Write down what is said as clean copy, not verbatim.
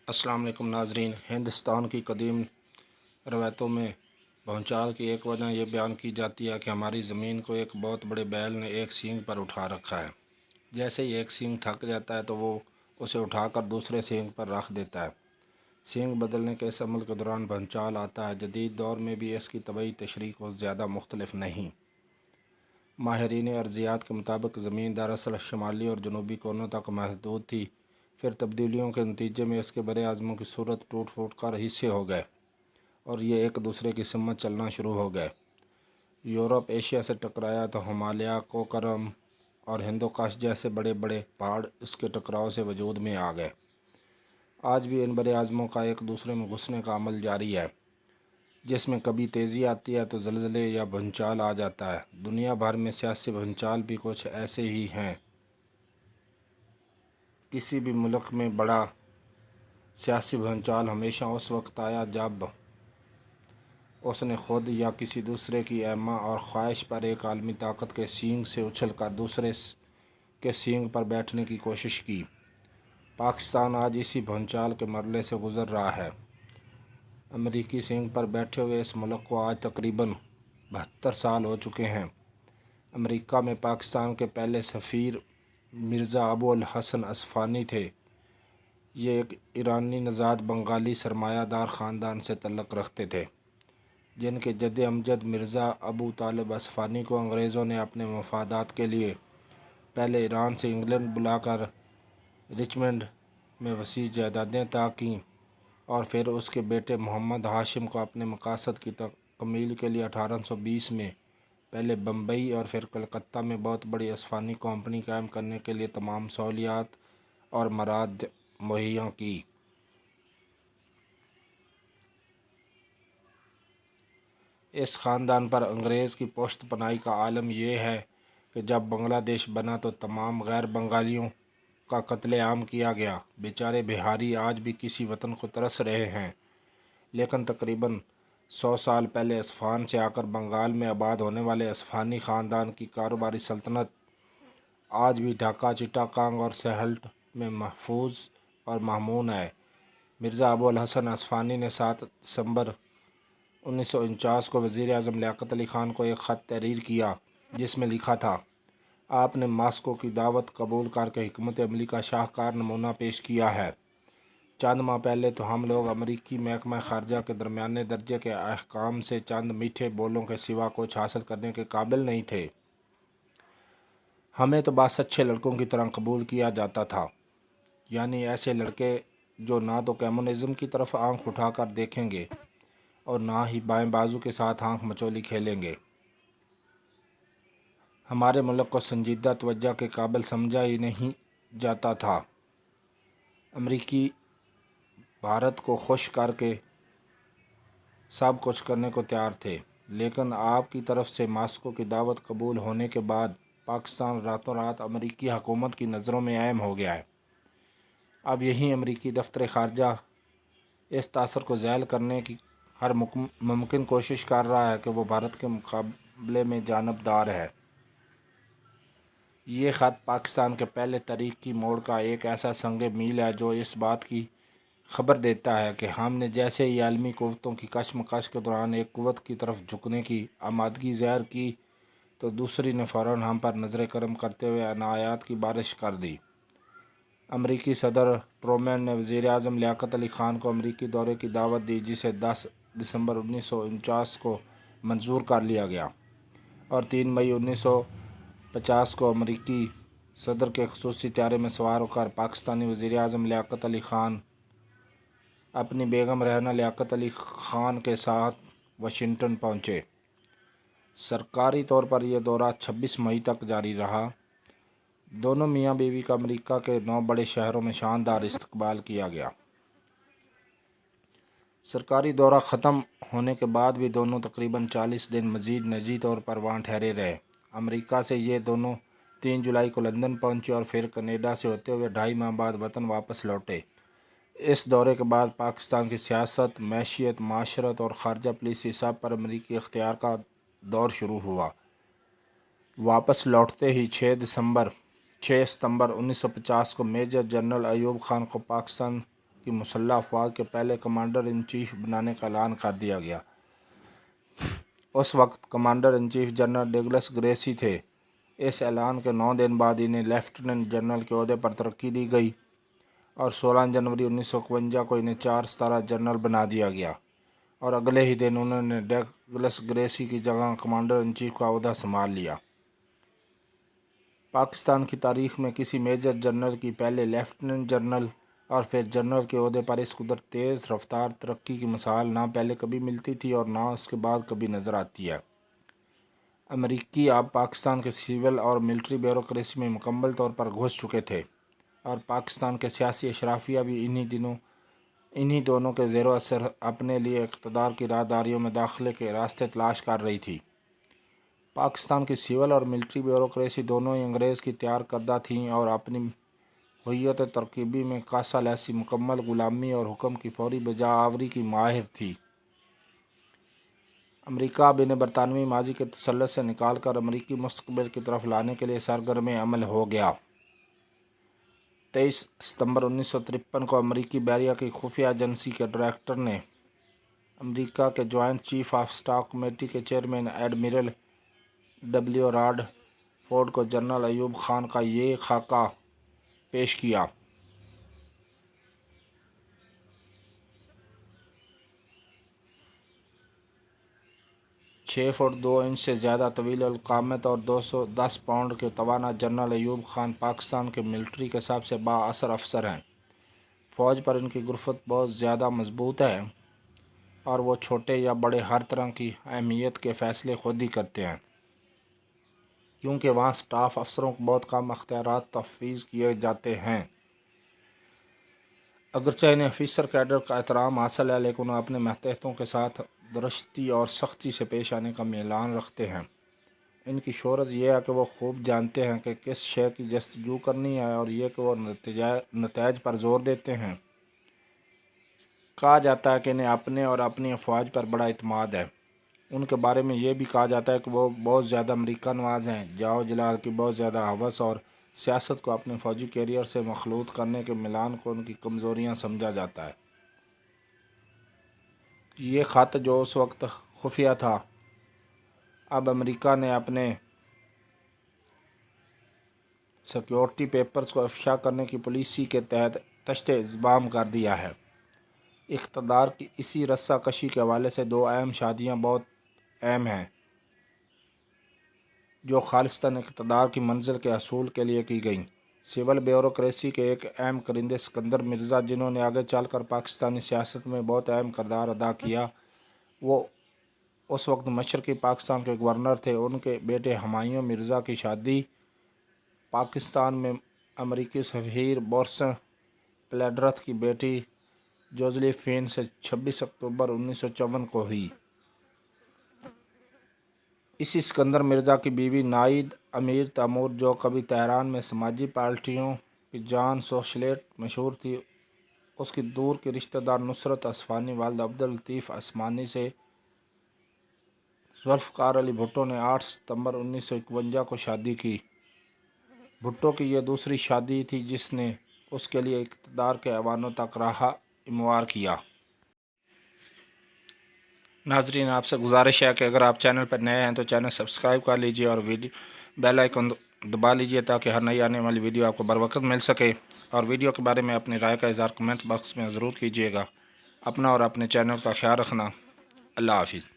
अस्सलाम वालेकुम नाजरीन। हिंदुस्तान की कदीम रवायतों में भूचाल की एक वजह यह बयान की जाती है कि हमारी ज़मीन को एक बहुत बड़े बैल ने एक सींग पर उठा रखा है। जैसे ही एक सींग थक जाता है तो वो उसे उठाकर दूसरे सींग पर रख देता है। सींग बदलने के इस अमल के दौरान भूचाल आता है। जदीद दौर में भी इसकी तबई तशरीह कुछ ज़्यादा मुख्तलिफ नहीं। माहिरीन अर्ज़ियात के मुताबिक ज़मीन दरअसल शुमाली और जनूबी कोनों तक महदूद थी। फिर तब्दीलियों के नतीजे में इसके बड़े आज़मों की सूरत टूट फूट कर हिस्से हो गए और ये एक दूसरे की सिमत चलना शुरू हो गए। यूरोप एशिया से टकराया तो हिमालय, कोकरम और हिंदोकश जैसे बड़े बड़े पहाड़ इसके टकराव से वजूद में आ गए। आज भी इन बड़े आज़मों का एक दूसरे में घुसने का अमल जारी है, जिसमें कभी तेज़ी आती है तो ज़लज़ले या भूचाल आ जाता है। दुनिया भर में सियासी भूचाल भी कुछ ऐसे ही हैं। किसी भी मुल्क में बड़ा सियासी भूचाल हमेशा उस वक्त आया जब उसने खुद या किसी दूसरे की एमा और ख्वाहिश पर एक आलमी ताकत के सींग से उछल कर दूसरे के सींग पर बैठने की कोशिश की। पाकिस्तान आज इसी भूचाल के मरहले से गुज़र रहा है। अमरीकी सींग पर बैठे हुए इस मुल्क को आज तकरीबन 72 साल हो चुके हैं। अमेरिका में पाकिस्तान के पहले सफ़ीर मिर्ज़ा अबू अल हसन असफ़ानी थे। ये एक ईरानी नज़ाद बंगाली सरमायादार ख़ानदान से तल्लुक़ रखते थे, जिनके जद्द अमजद मिर्ज़ा अबू तालिब असफ़ानी को अंग्रेज़ों ने अपने मफादात के लिए पहले ईरान से इंग्लैंड बुलाकर रिचमंड में वसी जायदादें अता कीं और फिर उसके बेटे मोहम्मद हाशिम को अपने मकासद की तकमील के लिए 1820 में पहले बम्बई और फिर कलकत्ता में बहुत बड़ी असफ़ानी कंपनी कायम करने के लिए तमाम सहूलियात और मराद मुहैया की। इस ख़ानदान पर अंग्रेज़ की पुश्त पनाही का आलम यह है कि जब बांग्लादेश बना तो तमाम गैर बंगालियों का कत्लेआम किया गया। बेचारे बिहारी आज भी किसी वतन को तरस रहे हैं, लेकिन तकरीबन 100 साल पहले असफ़ान से आकर बंगाल में आबाद होने वाले असफ़ानी ख़ानदान की कारोबारी सल्तनत आज भी ढाका, चिटागांग और सिलहट में महफूज और मामून है। मिर्ज़ा अबू अल हसन असफ़ानी ने 7 दिसंबर 1949 को वज़ीर आज़म लियाक़त अली ख़ान को एक ख़त तहरीर किया, जिसमें लिखा था, आपने मास्को की दावत कबूल करके हिकमत अमली का शाहकार नमूना पेश किया है। चंद माह पहले तो हम लोग अमरीकी महकमा ख़ारजा के दरमियाने दर्जे के अहकाम से चंद मीठे बोलों के सिवा कुछ हासिल करने के काबिल नहीं थे। हमें तो बस अच्छे लड़कों की तरह कबूल किया जाता था, यानी ऐसे लड़के जो ना तो कम्युनिज़्म की तरफ आंख उठाकर देखेंगे और ना ही बाएं बाजू के साथ आंख मचोली खेलेंगे। हमारे मुल्क को संजीदा तवज्जो के काबिल समझा ही नहीं जाता था। अमरीकी भारत को खुश करके सब कुछ करने को तैयार थे, लेकिन आपकी तरफ से मास्को की दावत कबूल होने के बाद पाकिस्तान रातों रात अमरीकी हुकूमत की नज़रों में अहम हो गया है। अब यही अमरीकी दफ्तर ख़ारजा इस तासर को ज़ायल करने की हर मुमकिन कोशिश कर रहा है कि वो भारत के मुकाबले में जानबदार है। ये ख़त पाकिस्तान के पहले तारीख़ी मोड़ का एक ऐसा संग मील है जो इस बात की खबर देता है कि हमने जैसे ही आलमी क़ुव्वतों की कशमकश के दौरान एक क़ुव्वत की तरफ झुकने की आमादगी ज़ाहिर की तो दूसरी ने फ़ौरन हम पर नज़र करम करते हुए अनायात की बारिश कर दी। अमरीकी सदर ट्रूमैन ने वज़ीर आज़म लियाक़त अली ख़ान को अमरीकी दौरे की दावत दी, जिसे 10 दिसंबर 1949 को मंजूर कर लिया गया और 3 मई 1950 को अमरीकी सदर के ख़ुसूसी त्यारे में सवार होकर पाकिस्तानी वज़ीर आज़म लियाक़त अली ख़ान अपनी बेगम रहना लियाक़त अली ख़ान के साथ वाशिंगटन पहुँचे। सरकारी तौर पर यह दौरा 26 मई तक जारी रहा। दोनों मियाँ बीवी का अमेरिका के 9 बड़े शहरों में शानदार इस्तकबाल किया गया। सरकारी दौरा ख़त्म होने के बाद भी दोनों तकरीबन 40 दिन मज़ीद निजी तौर पर वहाँ ठहरे रहे। अमेरिका से ये दोनों 3 जुलाई को लंदन पहुँचे और फिर कनाडा से होते हुए 2.5 माह बाद वतन वापस लौटे। इस दौरे के बाद पाकिस्तान की सियासत, मैशियत, माशरत और ख़ारजा पॉलिसी सब पर अमरीकी इख्तियार का दौर शुरू हुआ। वापस लौटते ही 6 सितंबर 1950 को मेजर जनरल अयूब ख़ान को पाकिस्तान کی مسلح افواج کے پہلے کمانڈر ان چیف بنانے کا اعلان کر دیا گیا۔ اس وقت commander in chief general Douglas Gracey تھے۔ اس اعلان کے 9 دن بعد انہیں لیفٹیننٹ جنرل کے عہدے پر ترقی دی گئی اور 16 جنوری 1951 کو انہیں 4 ستارہ جنرل بنا دیا گیا، اور اگلے ہی دن انہوں نے ڈگلس گریسی کی جگہ کمانڈر ان چیف کا عہدہ سنبھال لیا۔ پاکستان کی تاریخ میں کسی میجر جنرل کی پہلے لیفٹیننٹ جنرل اور پھر جنرل کے عہدے پر اس قدر تیز رفتار ترقی کی مثال نہ پہلے کبھی ملتی تھی اور نہ اس کے بعد کبھی نظر آتی ہے۔ امریکی اب پاکستان کے سول اور ملٹری بیوروکریسی میں مکمل طور پر گھس چکے تھے، اور پاکستان کے سیاسی اشرافیہ بھی انہی دونوں کے زیر و اثر اپنے لیے اقتدار کی راہداریوں میں داخلے کے راستے تلاش کر رہی تھی۔ پاکستان کی سول اور ملٹری بیوروکریسی دونوں ہی انگریز کی تیار کردہ تھیں اور اپنی ہویت ترکیبی میں کاسا لیسی مکمل غلامی اور حکم کی فوری بجا آوری کی ماہر تھی۔ امریکہ اب انہیں برطانوی ماضی کے تسلط سے نکال کر امریکی مستقبل کی طرف لانے کے لیے سرگرم عمل ہو گیا۔ 23 ستمبر 1953 کو امریکی بحریہ کی خفیہ ایجنسی کے ڈائریکٹر نے امریکہ کے joint chief of staff committee کے chairman admiral W Radford کو جنرل ایوب خان کا یہ خاکہ پیش کیا۔ 6 فٹ 2 انچ سے زیادہ طویل القامت اور 210 پاؤنڈ کے توانا جنرل ایوب خان پاکستان کے ملٹری کے سب سے با اثر افسر ہیں۔ فوج پر ان کی گرفت بہت زیادہ مضبوط ہے اور وہ چھوٹے یا بڑے ہر طرح کی اہمیت کے فیصلے خود ہی کرتے ہیں، کیونکہ وہاں سٹاف افسروں کو بہت کم اختیارات تفویض کیے جاتے ہیں۔ اگرچہ انہیں آفیسر کیڈر کا احترام حاصل ہے، لیکن وہ اپنے ماتحتوں کے ساتھ درستی اور سختی سے پیش آنے کا میلان رکھتے ہیں۔ ان کی شہرت یہ ہے کہ وہ خوب جانتے ہیں کہ کس شے کی جستجو کرنی ہے اور یہ کہ وہ نتائج پر زور دیتے ہیں۔ کہا جاتا ہے کہ انہیں اپنے اور اپنی افواج پر بڑا اعتماد ہے۔ ان کے بارے میں یہ بھی کہا جاتا ہے کہ وہ بہت زیادہ امریکہ نواز ہیں، جاؤ جلال کی بہت زیادہ ہوس اور سیاست کو اپنے فوجی کیریئر سے مخلوط کرنے کے میلان کو ان کی کمزوریاں سمجھا جاتا ہے۔ یہ خط جو اس وقت خفیہ تھا، اب امریکہ نے اپنے سیکیورٹی پیپرز کو افشا کرنے کی پالیسی کے تحت تشت انضمام کر دیا ہے۔ اقتدار کی اسی رسہ کشی کے حوالے سے 2 اہم شادیاں بہت اہم ہیں جو خالصتاً اقتدار کی منزل کے حصول کے لیے کی گئیں۔ سول بیوروکریسی کے ایک اہم کرندے سکندر مرزا، جنہوں نے آگے چل کر پاکستانی سیاست میں بہت اہم کردار ادا کیا، وہ اس وقت مشرقی پاکستان کے گورنر تھے۔ ان کے بیٹے ہمایوں مرزا کی شادی پاکستان میں امریکی سفیر بورس پلیڈرتھ کی بیٹی جوزیفین سے 26 اکتوبر 1954 کو ہوئی۔ اسی سکندر مرزا کی بیوی نائد امیر تیمور، جو کبھی تہران میں سماجی پارٹیوں کی جان سوشلیٹ مشہور تھی، اس کی دور کی رشتہ دار نصرت اصفہانی والد عبداللطیف عثمانی سے ذوالفقار علی بھٹو نے 8 ستمبر 1951 کو شادی کی۔ بھٹو کی یہ دوسری شادی تھی جس نے اس کے لیے اقتدار کے ایوانوں تک راہ ہموار کیا۔ ناظرین، آپ سے گزارش ہے کہ اگر آپ چینل پر نئے ہیں تو چینل سبسکرائب کر لیجئے اور بیل آئیکن دبا لیجئے تاکہ ہر نئی آنے والی ویڈیو آپ کو بر وقت مل سکے، اور ویڈیو کے بارے میں اپنی رائے کا اظہار کمنٹ باکس میں ضرور کیجیے گا۔ اپنا اور اپنے چینل کا خیال رکھنا۔ اللہ حافظ۔